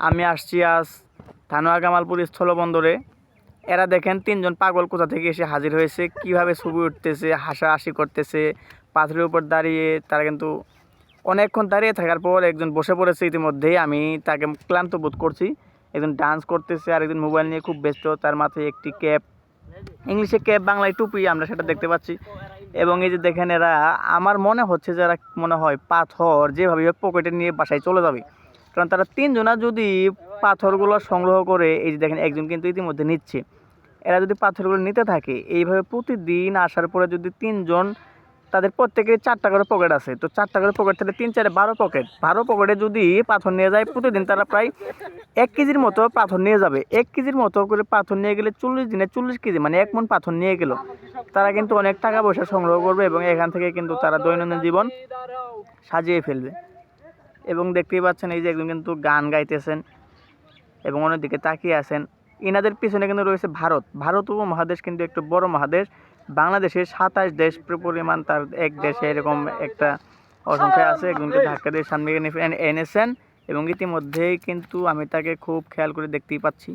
আমি আসছি আজ ধানুয়া কামালপুর স্থলবন্দরে। এরা দেখেন তিনজন পাগল কোথা থেকে এসে হাজির হয়েছে, কিভাবে ছবি উঠতেছে, হাসাহাসি করতেছে পাথরের উপর দাঁড়িয়ে। তারা কিন্তু অনেকক্ষণ দাঁড়িয়ে থাকার পর একজন বসে পড়েছে ইতিমধ্যেই। আমি তাকে ক্লান্ত বোধ করছি। একজন ডান্স করতেছে আর একজন মোবাইল নিয়ে খুব ব্যস্ত। তার মাথায় একটি ক্যাপ, ইংলিশে ক্যাপ বাংলায় টুপি, আমরা সেটা দেখতে পাচ্ছি। এবং এই যে দেখেন এরা, আমার মনে হচ্ছে যারা মনে হয় পাথর যেভাবে পকেটে নিয়ে বাসায় চলে যাবে। কারণ তারা তিনজনা যদি পাথরগুলো সংগ্রহ করে, এই যে দেখেন একজন কিন্তু ইতিমধ্যে নিচ্ছে। এরা যদি পাথরগুলো নিতে থাকে এইভাবে প্রতিদিন আসার পরে, যদি তিনজন, তাদের প্রত্যেকের 4টা করে পকেট আছে, তো 4টা করে পকেট থেকে 3 4 12 পকেট, 12 পকেটে যদি পাথর নিয়ে যায় প্রতিদিন, তারা প্রায় 1 কেজির মতো পাথর নিয়ে যাবে। 1 কেজির মতো করে পাথর নিয়ে গেলে 40 দিনে 40 কেজি, মানে 1 মণ পাথর নিয়ে গেল। তারা কিন্তু অনেক টাকা পয়সা সংগ্রহ করবে এবং এখান থেকে কিন্তু তারা দৈনন্দিন জীবন সাজিয়ে ফেলবে। এবং দেখতেই পাচ্ছেন এই যে একজন কিন্তু গান গাইতেছেন এবং অন্যদিকে তাকিয়ে আছেন। ইনাদের পিছনে কিন্তু রয়েছে ভারত। ভারত উপমহাদেশ কিন্তু একটু বড় মহাদেশ। বাংলাদেশের 27 দেশ পরিমাণ, তার এক দেশে এরকম একটা অসংখ্য আছে। একজনকে ধাক্কা দিয়ে সামনে এনেছেন এবং ইতিমধ্যেই কিন্তু আমি তাকে খুব খেয়াল করে দেখতেই পাচ্ছি।